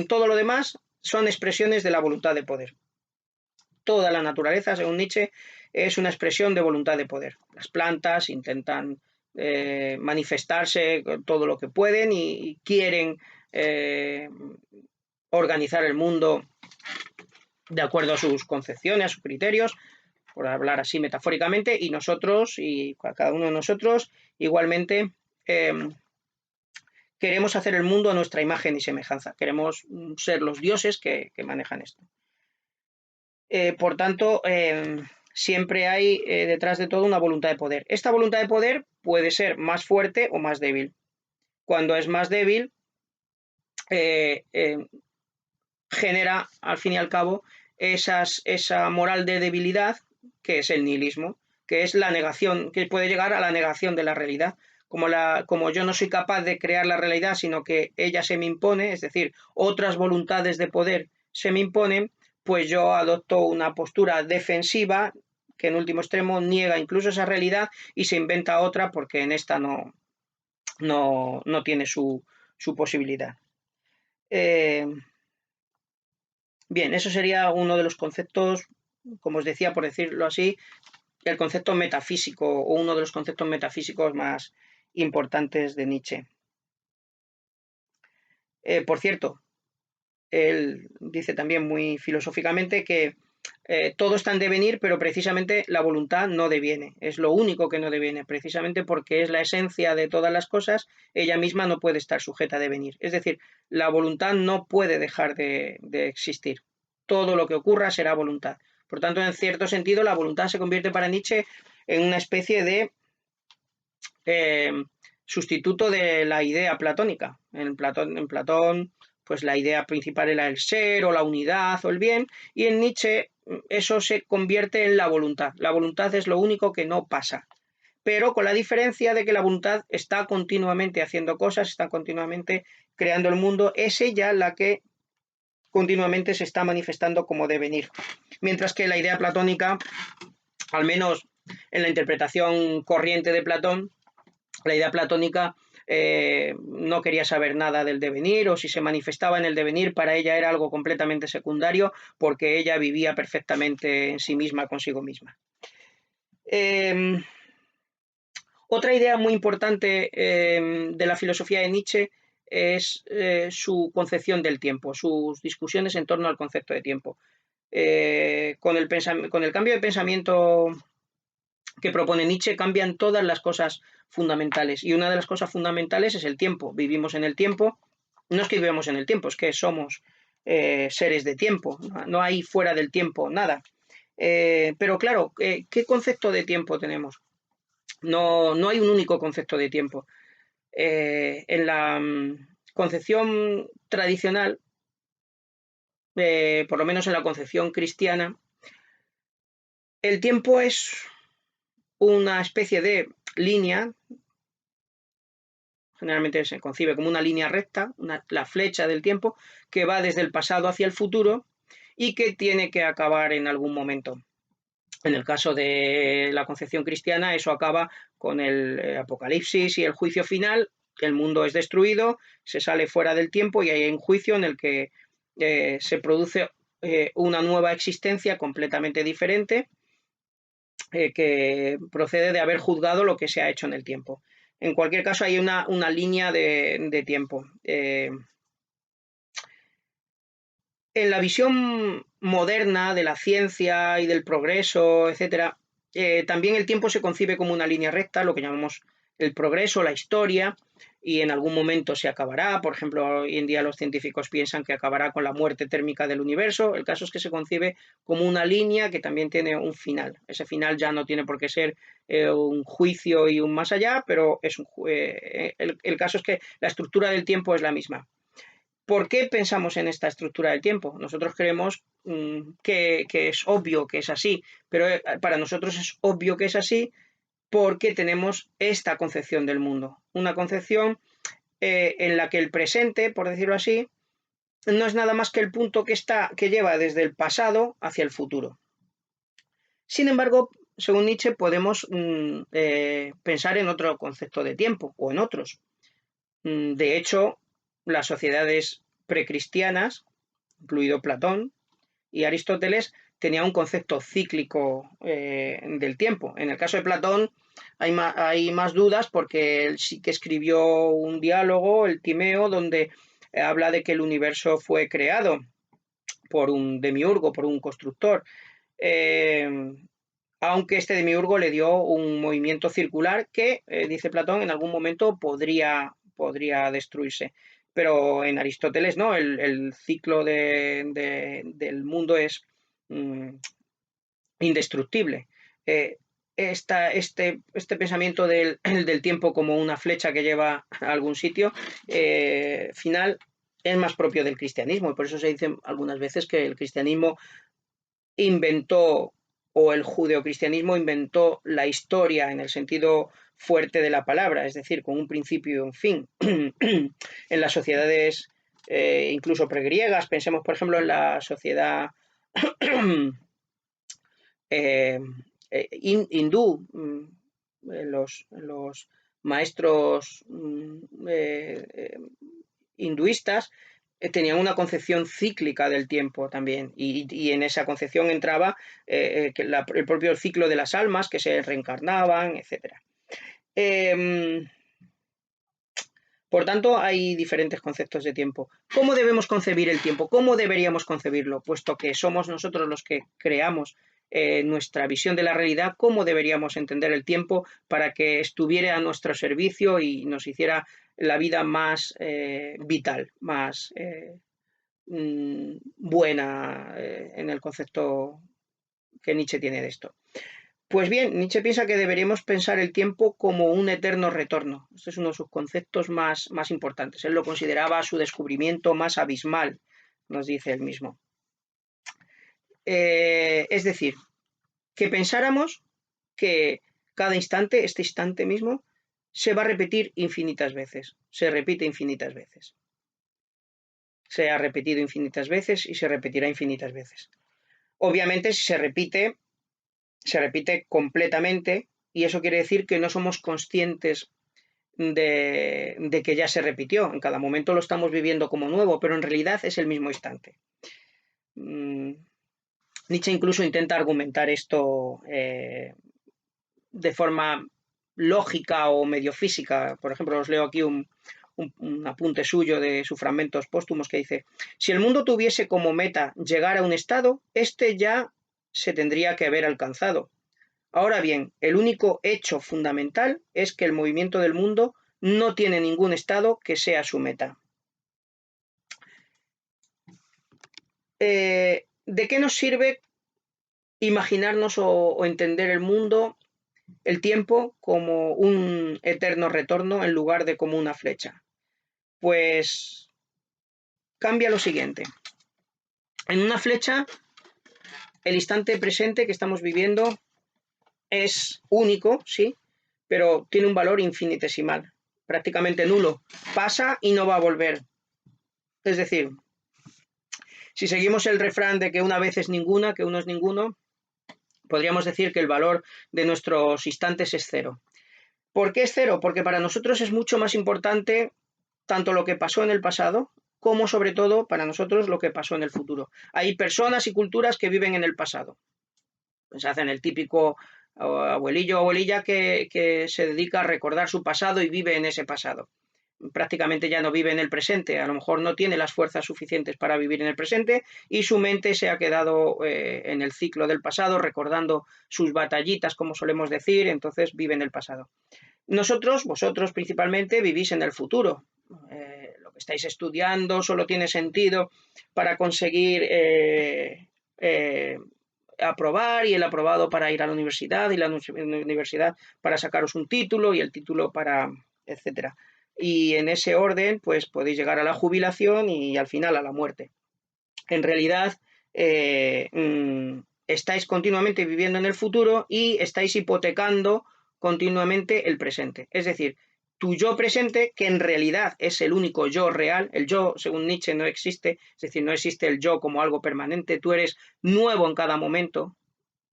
Todo lo demás son expresiones de la voluntad de poder. Toda la naturaleza, según Nietzsche, es una expresión de voluntad de poder. Las plantas intentan manifestarse todo lo que pueden y quieren organizar el mundo de acuerdo a sus concepciones, a sus criterios, por hablar así metafóricamente, y nosotros, y cada uno de nosotros, igualmente, queremos hacer el mundo a nuestra imagen y semejanza. Queremos ser los dioses que manejan esto. Por tanto, siempre hay detrás de todo una voluntad de poder. Esta voluntad de poder puede ser más fuerte o más débil. Cuando es más débil, genera, al fin y al cabo, esa moral de debilidad que es el nihilismo, que es la negación, que puede llegar a la negación de la realidad. Como yo no soy capaz de crear la realidad, sino que ella se me impone, es decir, otras voluntades de poder se me imponen, pues yo adopto una postura defensiva que en último extremo niega incluso esa realidad y se inventa otra porque en esta no tiene su posibilidad. Bien, eso sería uno de los conceptos, como os decía, por decirlo así, el concepto metafísico o uno de los conceptos metafísicos más importantes de Nietzsche. Por cierto, él dice también muy filosóficamente que todo está en devenir, pero precisamente la voluntad no deviene, es lo único que no deviene, precisamente porque es la esencia de todas las cosas, ella misma no puede estar sujeta a devenir. Es decir, la voluntad no puede dejar de existir. Todo lo que ocurra será voluntad. Por tanto, en cierto sentido, la voluntad se convierte para Nietzsche en una especie de sustituto de la idea platónica. En Platón, pues la idea principal era el ser o la unidad o el bien, y en Nietzsche eso se convierte en la voluntad. La voluntad es lo único que no pasa, pero con la diferencia de que la voluntad está continuamente haciendo cosas, está continuamente creando el mundo, es ella la que continuamente se está manifestando como devenir. Mientras que la idea platónica, al menos en la interpretación corriente de Platón, la idea platónica no quería saber nada del devenir, o si se manifestaba en el devenir, para ella era algo completamente secundario, porque ella vivía perfectamente en sí misma, consigo misma. Otra idea muy importante de la filosofía de Nietzsche es su concepción del tiempo, sus discusiones en torno al concepto de tiempo. Con el cambio de pensamiento que propone Nietzsche cambian todas las cosas fundamentales, y una de las cosas fundamentales es el tiempo. Vivimos en el tiempo, no es que vivamos en el tiempo, es que somos seres de tiempo, no hay fuera del tiempo nada. Pero claro, ¿qué concepto de tiempo tenemos? No hay un único concepto de tiempo. En la concepción tradicional, por lo menos en la concepción cristiana, el tiempo es una especie de línea, generalmente se concibe como una línea recta, la flecha del tiempo, que va desde el pasado hacia el futuro y que tiene que acabar en algún momento. En el caso de la concepción cristiana, eso acaba con el apocalipsis y el juicio final. El mundo es destruido, se sale fuera del tiempo y hay un juicio en el que se produce una nueva existencia completamente diferente, que procede de haber juzgado lo que se ha hecho en el tiempo. En cualquier caso, hay una línea de tiempo. En la visión moderna de la ciencia y del progreso, etcétera, también el tiempo se concibe como una línea recta, lo que llamamos el progreso, la historia, y en algún momento se acabará. Por ejemplo, hoy en día los científicos piensan que acabará con la muerte térmica del universo. El caso es que se concibe como una línea que también tiene un final. Ese final ya no tiene por qué ser un juicio y un más allá, pero el caso es que la estructura del tiempo es la misma. ¿Por qué pensamos en esta estructura del tiempo? Nosotros creemos que es obvio que es así, pero para nosotros es obvio que es así porque tenemos esta concepción del mundo, una concepción en la que el presente, por decirlo así, no es nada más que el punto que lleva desde el pasado hacia el futuro. Sin embargo, según Nietzsche, podemos pensar en otro concepto de tiempo o en otros. De hecho, las sociedades precristianas, incluido Platón y Aristóteles, tenían un concepto cíclico del tiempo. En el caso de Platón hay más dudas porque él sí que escribió un diálogo, el Timeo, donde habla de que el universo fue creado por un demiurgo, por un constructor. Aunque este demiurgo le dio un movimiento circular que, dice Platón, en algún momento podría destruirse. Pero en Aristóteles no, el ciclo del mundo es indestructible. Este pensamiento del tiempo como una flecha que lleva a algún sitio, final, es más propio del cristianismo, y por eso se dice algunas veces que el cristianismo inventó, o el judeocristianismo inventó la historia en el sentido fuerte de la palabra, es decir, con un principio y un fin. En las sociedades incluso pregriegas, pensemos por ejemplo en la sociedad hindú, los maestros hinduistas tenían una concepción cíclica del tiempo también, y en esa concepción entraba el propio ciclo de las almas que se reencarnaban, etc. Por tanto, hay diferentes conceptos de tiempo. ¿Cómo debemos concebir el tiempo? ¿Cómo deberíamos concebirlo? Puesto que somos nosotros los que creamos nuestra visión de la realidad, ¿cómo deberíamos entender el tiempo para que estuviera a nuestro servicio y nos hiciera la vida más vital, más buena en el concepto que Nietzsche tiene de esto? Pues bien, Nietzsche piensa que deberíamos pensar el tiempo como un eterno retorno. Este es uno de sus conceptos más importantes. Él lo consideraba su descubrimiento más abismal, nos dice él mismo. Es decir, que pensáramos que cada instante, este instante mismo, se va a repetir infinitas veces. Se repite infinitas veces. Se ha repetido infinitas veces y se repetirá infinitas veces. Obviamente, si se repite completamente, y eso quiere decir que no somos conscientes de que ya se repitió. En cada momento lo estamos viviendo como nuevo, pero en realidad es el mismo instante. Nietzsche incluso intenta argumentar esto de forma lógica o medio física. Por ejemplo, os leo aquí un apunte suyo de sus fragmentos póstumos que dice: si el mundo tuviese como meta llegar a un estado, este ya se tendría que haber alcanzado. Ahora bien, el único hecho fundamental es que el movimiento del mundo no tiene ningún estado que sea su meta. ¿De qué nos sirve imaginarnos o entender el mundo, el tiempo, como un eterno retorno en lugar de como una flecha? Pues cambia lo siguiente. En una flecha, el instante presente que estamos viviendo es único, sí, pero tiene un valor infinitesimal, prácticamente nulo. Pasa y no va a volver. Es decir, si seguimos el refrán de que una vez es ninguna, que uno es ninguno, podríamos decir que el valor de nuestros instantes es cero. ¿Por qué es cero? Porque para nosotros es mucho más importante tanto lo que pasó en el pasado como, sobre todo, para nosotros lo que pasó en el futuro. Hay personas y culturas que viven en el pasado. Pues hacen el típico abuelillo o abuelilla que se dedica a recordar su pasado y vive en ese pasado. Prácticamente ya no vive en el presente, a lo mejor no tiene las fuerzas suficientes para vivir en el presente y su mente se ha quedado en el ciclo del pasado, recordando sus batallitas, como solemos decir, entonces vive en el pasado. Nosotros, vosotros principalmente, vivís en el futuro. Lo que estáis estudiando solo tiene sentido para conseguir aprobar, y el aprobado para ir a la universidad, y la universidad para sacaros un título, y el título para, etcétera. Y en ese orden, pues podéis llegar a la jubilación y al final a la muerte. En realidad, estáis continuamente viviendo en el futuro y estáis hipotecando continuamente el presente. Es decir, tu yo presente, que en realidad es el único yo real, el yo, según Nietzsche, no existe, es decir, no existe el yo como algo permanente, tú eres nuevo en cada momento,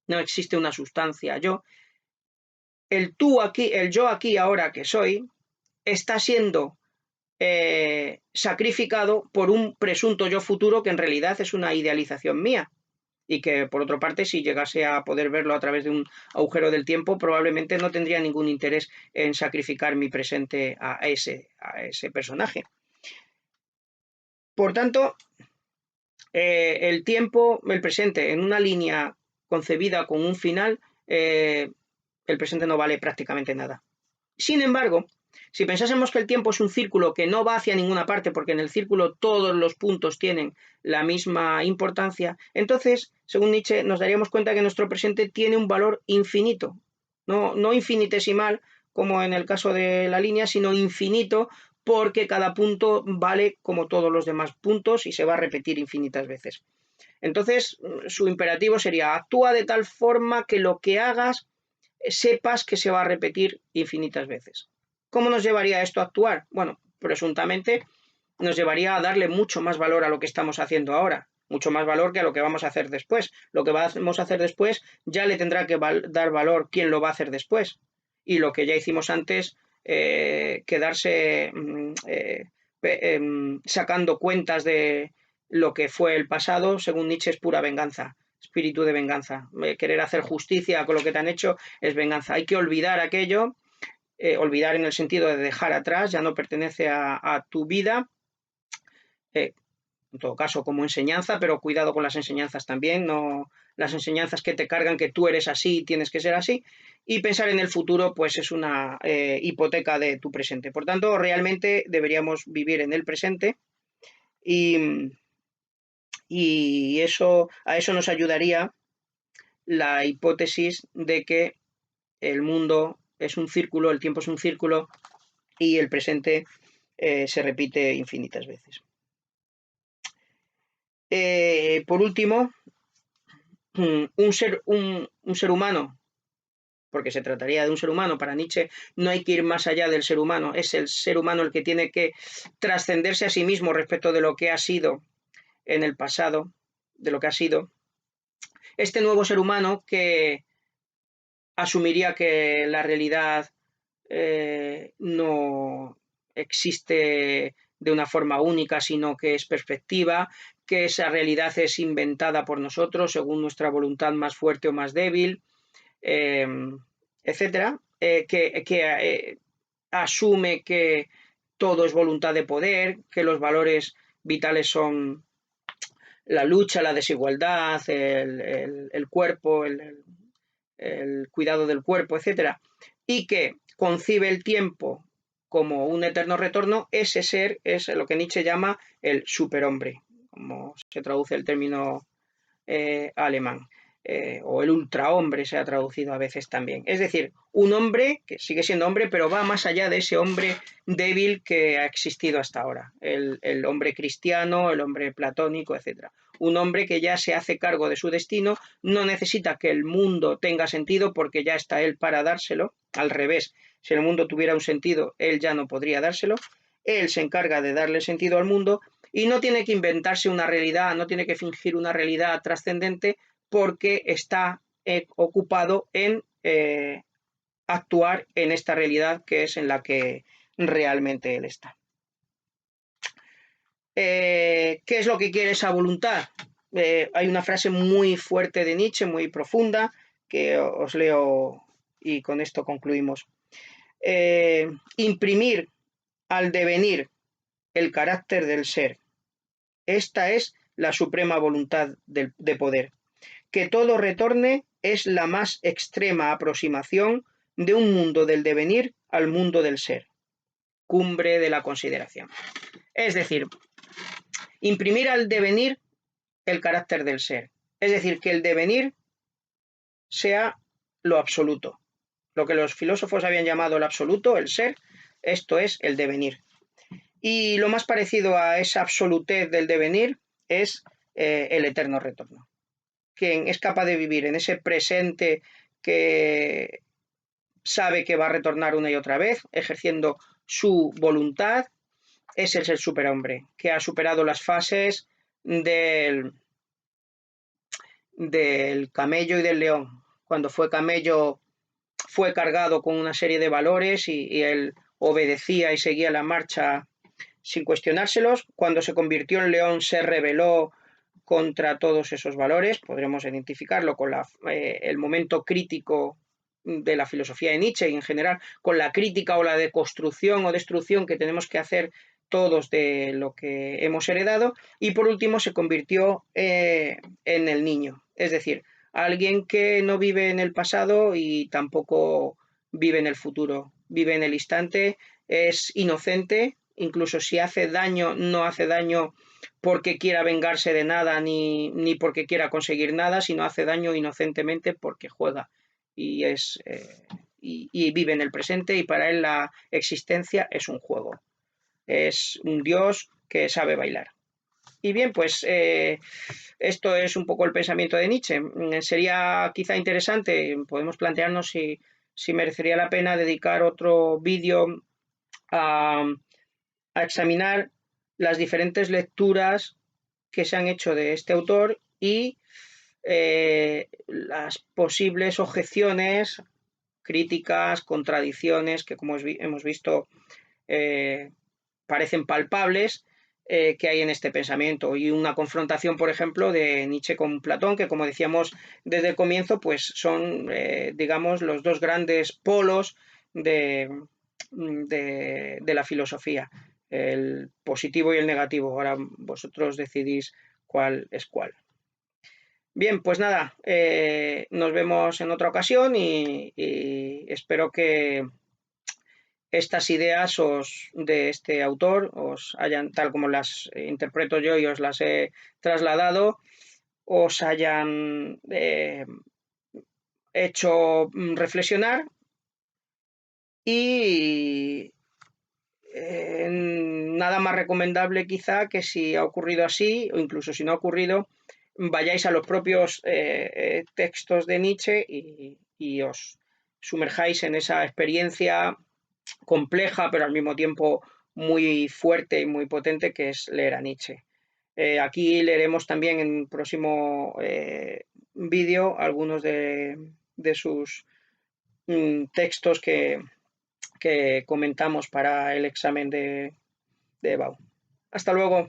no existe una sustancia yo. El tú aquí, el yo aquí ahora que soy, está siendo sacrificado por un presunto yo futuro que en realidad es una idealización mía. Y que, por otra parte, si llegase a poder verlo a través de un agujero del tiempo, probablemente no tendría ningún interés en sacrificar mi presente a ese personaje. Por tanto, el tiempo, el presente, en una línea concebida con un final, el presente no vale prácticamente nada. Sin embargo, si pensásemos que el tiempo es un círculo que no va hacia ninguna parte, porque en el círculo todos los puntos tienen la misma importancia, entonces, según Nietzsche, nos daríamos cuenta que nuestro presente tiene un valor infinito, no infinitesimal, como en el caso de la línea, sino infinito, porque cada punto vale como todos los demás puntos y se va a repetir infinitas veces. Entonces, su imperativo sería: actúa de tal forma que lo que hagas sepas que se va a repetir infinitas veces. ¿Cómo nos llevaría esto a actuar? Bueno, presuntamente nos llevaría a darle mucho más valor a lo que estamos haciendo ahora, mucho más valor que a lo que vamos a hacer después. Lo que vamos a hacer después ya le tendrá que dar valor quien lo va a hacer después. Y lo que ya hicimos antes, quedarse sacando cuentas de lo que fue el pasado, según Nietzsche, es pura venganza, espíritu de venganza. Querer hacer justicia con lo que te han hecho es venganza. Hay que olvidar aquello, olvidar en el sentido de dejar atrás, ya no pertenece a tu vida, en todo caso como enseñanza, pero cuidado con las enseñanzas también, no las enseñanzas que te cargan que tú eres así y tienes que ser así, y pensar en el futuro pues es una hipoteca de tu presente. Por tanto, realmente deberíamos vivir en el presente y eso, a eso nos ayudaría la hipótesis de que el mundo es un círculo, el tiempo es un círculo y el presente se repite infinitas veces. Por último, un ser humano, porque se trataría de un ser humano, para Nietzsche no hay que ir más allá del ser humano, es el ser humano el que tiene que trascenderse a sí mismo respecto de lo que ha sido en el pasado, de lo que ha sido. Este nuevo ser humano que asumiría que la realidad no existe de una forma única, sino que es perspectiva, que esa realidad es inventada por nosotros según nuestra voluntad más fuerte o más débil, etcétera, que asume que todo es voluntad de poder, que los valores vitales son la lucha, la desigualdad, el cuerpo, el cuidado del cuerpo, etcétera, y que concibe el tiempo como un eterno retorno, ese ser es lo que Nietzsche llama el superhombre, como se traduce el término alemán, o el ultrahombre se ha traducido a veces también. Es decir, un hombre que sigue siendo hombre, pero va más allá de ese hombre débil que ha existido hasta ahora, el hombre cristiano, el hombre platónico, etc. Un hombre que ya se hace cargo de su destino, no necesita que el mundo tenga sentido porque ya está él para dárselo, al revés, si el mundo tuviera un sentido, él ya no podría dárselo, él se encarga de darle sentido al mundo y no tiene que inventarse una realidad, no tiene que fingir una realidad trascendente porque está ocupado en actuar en esta realidad que es en la que realmente él está. ¿Qué es lo que quiere esa voluntad? Hay una frase muy fuerte de Nietzsche, muy profunda, que os leo y con esto concluimos. Imprimir al devenir el carácter del ser. Esta es la suprema voluntad de poder. Que todo retorne es la más extrema aproximación de un mundo del devenir al mundo del ser. Cumbre de la consideración. Es decir, imprimir al devenir el carácter del ser. Es decir, que el devenir sea lo absoluto. Lo que los filósofos habían llamado el absoluto, el ser, esto es el devenir. Y lo más parecido a esa absolutez del devenir es el eterno retorno. Quien es capaz de vivir en ese presente que sabe que va a retornar una y otra vez, ejerciendo su voluntad, es el superhombre, que ha superado las fases del del camello y del león. Cuando fue camello fue cargado con una serie de valores y él obedecía y seguía la marcha sin cuestionárselos. Cuando se convirtió en león se rebeló contra todos esos valores. Podremos identificarlo con el momento crítico de la filosofía de Nietzsche y en general con la crítica o la deconstrucción o destrucción que tenemos que hacer todos de lo que hemos heredado. Y por último se convirtió en el niño, es decir, alguien que no vive en el pasado y tampoco vive en el futuro, vive en el instante, es inocente, incluso si hace daño, no hace daño porque quiera vengarse de nada ni porque quiera conseguir nada, sino hace daño inocentemente porque juega y, y vive en el presente y para él la existencia es un juego, es un dios que sabe bailar. Y bien, pues esto es un poco el pensamiento de Nietzsche. Sería quizá interesante, podemos plantearnos si merecería la pena dedicar otro vídeo a, a examinar las diferentes lecturas que se han hecho de este autor y las posibles objeciones, críticas, contradicciones que, como hemos visto, parecen palpables que hay en este pensamiento y una confrontación, por ejemplo, de Nietzsche con Platón, que como decíamos desde el comienzo, pues son, digamos, los dos grandes polos de la filosofía, el positivo y el negativo. Ahora vosotros decidís cuál es cuál. Bien, pues nada, nos vemos en otra ocasión y espero que estas ideas de este autor os hayan, tal como las interpreto yo y os las he trasladado, os hayan hecho reflexionar y nada más recomendable quizá que si ha ocurrido así o incluso si no ha ocurrido, vayáis a los propios textos de Nietzsche y os sumerjáis en esa experiencia compleja, pero al mismo tiempo muy fuerte y muy potente, que es leer a Nietzsche. Aquí leeremos también en el próximo vídeo algunos de sus textos que comentamos para el examen de EBAU. Hasta luego.